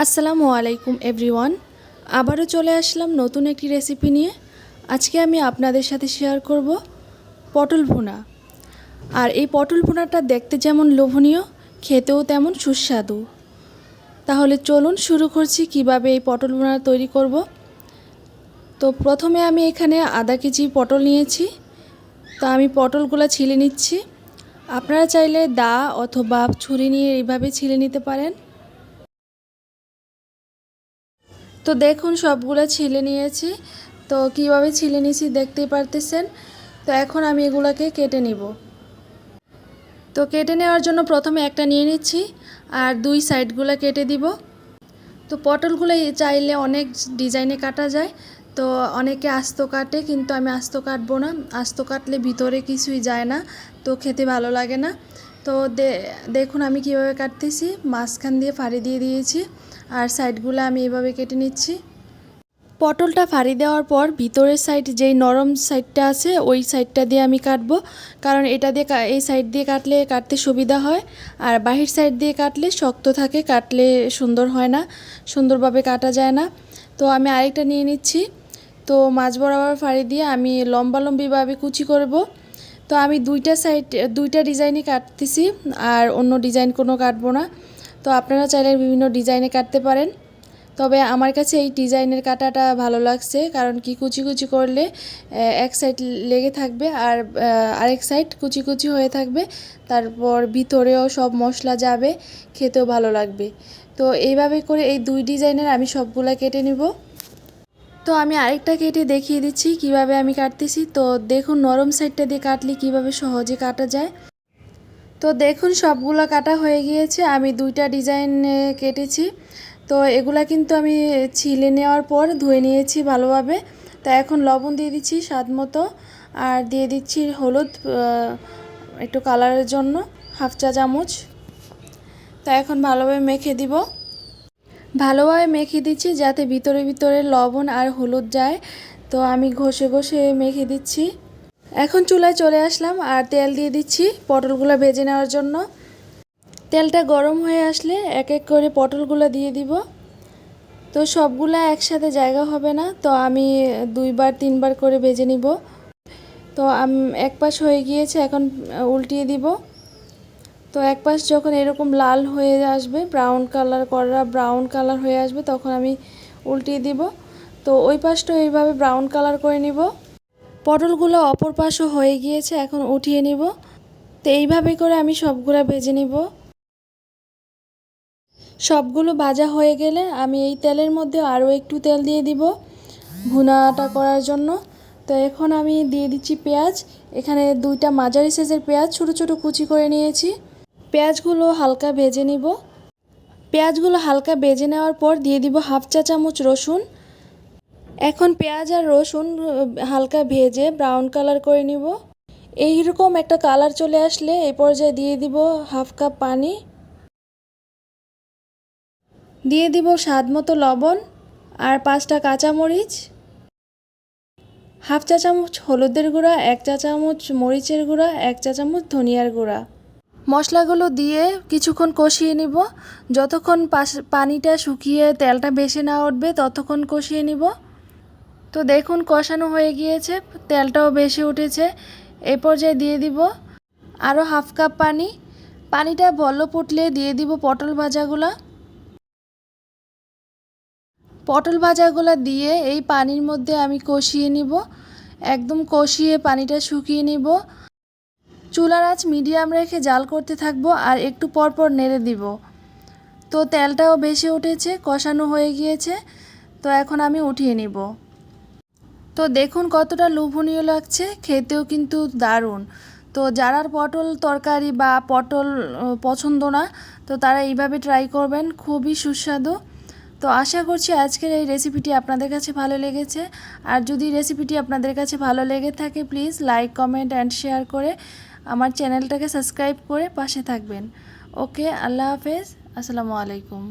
আসসালামু আলাইকুম এভরিওয়ান। আবারও চলে আসলাম নতুন একটি রেসিপি নিয়ে। আজকে আমি আপনাদের সাথে শেয়ার করব পটল ভুনা। আর এই পটল ভুনাটা দেখতে যেমন লোভনীয়, খেতেও তেমন সুস্বাদু। তাহলে চলুন শুরু করছি কিভাবে এই পটল ভুনা তৈরি করব। তো প্রথমে আমি এখানে আধা কেজি পটল নিয়েছি। তো আমি পটলগুলো ছিলে নিচ্ছি। আপনারা চাইলে দা অথবা ছুরি নিয়ে এইভাবে ছিলে নিতে পারেন। তো দেখুন সবগুলো ছিলে নিয়েছি। তো কিভাবে ছিলে নিয়েছি দেখতেই পারতেছেন। তো এখন আমি এগুলোকে কেটে নিব। তো কেটে নেওয়ার জন্য প্রথমে একটা নিয়ে নিচ্ছি আর দুই সাইডগুলো কেটে দিব। তো পটলগুলো চাইলে অনেক ডিজাইনে কাটা যায়। তো অনেকে আস্ত কাটে, কিন্তু আমি আস্ত কাটবো না। আস্ত কাটলে ভিতরে কিছুই যায় না, তো খেতে ভালো লাগে না। তো দেখুন আমি কিভাবে কাটতেছি। মাঝখান দিয়ে ফাড়ি দিয়ে দিয়েছি আর সাইডগুলো আমি এভাবে কেটে নিচ্ছি। পটলটা ফাড়ি দেওয়ার পর ভিতরের সাইড যেই নরম সাইডটা আছে ওই সাইডটা দিয়ে আমি কাটবো, কারণ এটা দিয়ে এই সাইড দিয়ে কাটতে সুবিধা হয়। আর বাহির সাইড দিয়ে কাটলে শক্ত থাকে, কাটলে সুন্দর হয় না, সুন্দরভাবে কাটা যায় না। তো আমি আরেকটা নিয়ে নিচ্ছি। তো মাঝ বরাবর ফাড়ি দিয়ে আমি লম্বালম্বিভাবে কুচি করব। তো আমি দুইটা ডিজাইনই কাটতেছি, আর অন্য ডিজাইন কোনো কাটবো না। তো আপনারা চাইলে বিভিন্ন ডিজাইনে কাটতে পারেন, তবে আমার কাছে এই ডিজাইনের কাটাটা ভালো লাগছে, কারণ কি কুচি কুচি করলে এক সাইড লেগে থাকবে আর আরেক সাইড কুচি কুচি হয়ে থাকবে। তারপর ভিতরেও সব মশলা যাবে, খেতেও ভালো লাগবে। তো এইভাবে করে এই দুই ডিজাইনের আমি সবগুলা কেটে নিব। তো আমি আরেকটা কেটে দেখিয়ে দিচ্ছি কিভাবে আমি কাটতেছি। তো দেখুন নরম সাইডটা দিয়ে কাটলে কিভাবে সহজে কাটা যায়। তো দেখুন সবগুলো কাটা হয়ে গিয়েছে। আমি দুইটা ডিজাইন কেটেছি। তো এগুলা কিন্তু আমি ছিলে নেওয়ার পর ধুয়ে নিয়েছি ভালোভাবে। তো এখন লবণ দিয়ে দিচ্ছি স্বাদ মতো, আর দিয়ে দিচ্ছি হলুদ একটু কালারের জন্য হাফ চা চামচ। তো এখন ভালোভাবে মেখে দিব। ভালোভাবে মেখে দিচ্ছি যাতে ভিতরে ভিতরে লবণ আর হলুদ যায়। তো আমি ঘষে ঘষে মেখে দিচ্ছি। এখন চুলায় চলে আসলাম আর তেল দিয়ে দিচ্ছি পটলগুলো ভেজে নেওয়ার জন্য। তেলটা গরম হয়ে আসলে এক এক করে পটলগুলো দিয়ে দিব। তো সবগুলা একসাথে জায়গা হবে না, তো আমি দুইবার তিনবার করে ভেজে নিব। তো এক পাশ হয়ে গিয়েছে, এখন উল্টিয়ে দিব। তো এক পাশ যখন এরকম লাল হয়ে আসবে, ব্রাউন কালার হয়ে আসবে, তখন আমি উল্টিয়ে দিব। তো ওই পাশটা এইভাবে ব্রাউন কালার করে নিব। পটলগুলো অপর পাশও হয়ে গিয়েছে, এখন উঠিয়ে নিব। তো এইভাবে করে আমি সবগুলো ভেজে নিব। সবগুলো ভাজা হয়ে গেলে আমি এই তেলের মধ্যে আরও একটু তেল দিয়ে দিব ভুনাটা করার জন্য। তো এখন আমি দিয়ে দিচ্ছি পেঁয়াজ। এখানে দুইটা মাঝারি সাইজের পেঁয়াজ ছোটো ছোটো কুচি করে নিয়েছি। পেঁয়াজগুলো হালকা ভেজে নিব। পেঁয়াজগুলো হালকা ভেজে নেওয়ার পর দিয়ে দিব হাফ চা চামচ রসুন। এখন পেঁয়াজ আর রসুন হালকা ভেজে ব্রাউন কালার করে নিব। এইরকম একটা কালার চলে আসলে এই পর্যায়ে দিয়ে দিব হাফ কাপ পানি, দিয়ে দিব স্বাদ মতো লবণ আর 5টা কাঁচামরিচ, হাফ চা চামচ হলুদের গুঁড়া, 1 চা চামচ মরিচের গুঁড়া, 1 চা চামচ ধনিয়ার গুঁড়া। মশলাগুলো দিয়ে কিছুক্ষণ কষিয়ে নিব। যতক্ষণ পানিটা শুকিয়ে তেলটা বেশি না উঠবে ততক্ষণ কষিয়ে নিব। তো দেখুন কষানো হয়ে গিয়েছে, তেলটাও বেশি উঠেছে। এই পর্যায়ে দিয়ে দিব আরও হাফ কাপ পানি। পানিটা বলক ফুটলে দিয়ে দিব পটল ভাজাগুলো দিয়ে এই পানির মধ্যে আমি কষিয়ে নিব। একদম কষিয়ে পানিটা শুকিয়ে নিব। চুলার আঁচ মিডিয়াম রেখে জাল করতে থাকবো আর একটু পর পর নেড়ে দিব। তো তেলটাও বেশি উঠেছে, কষানো হয়ে গিয়েছে। তো এখন আমি উঠিয়ে নিব। তো দেখুন কতটা লোভনীয় লাগছে, খেতেও কিন্তু দারুণ। তো যারা পটল তরকারি বা পটল পছন্দ না, তো তারা এইভাবে ট্রাই করবেন, খুবই সুস্বাদু। তো আশা করছি আজকের এই রেসিপিটি আপনাদের কাছে ভালো লেগেছে। আর যদি রেসিপিটি আপনাদের কাছে ভালো লেগে থাকে, please like, comment and share করে আমার চ্যানেলটাকে সাবস্ক্রাইব করে পাশে থাকবেন। ওকে, আল্লাহ হাফেজ, আসসালামু আলাইকুম।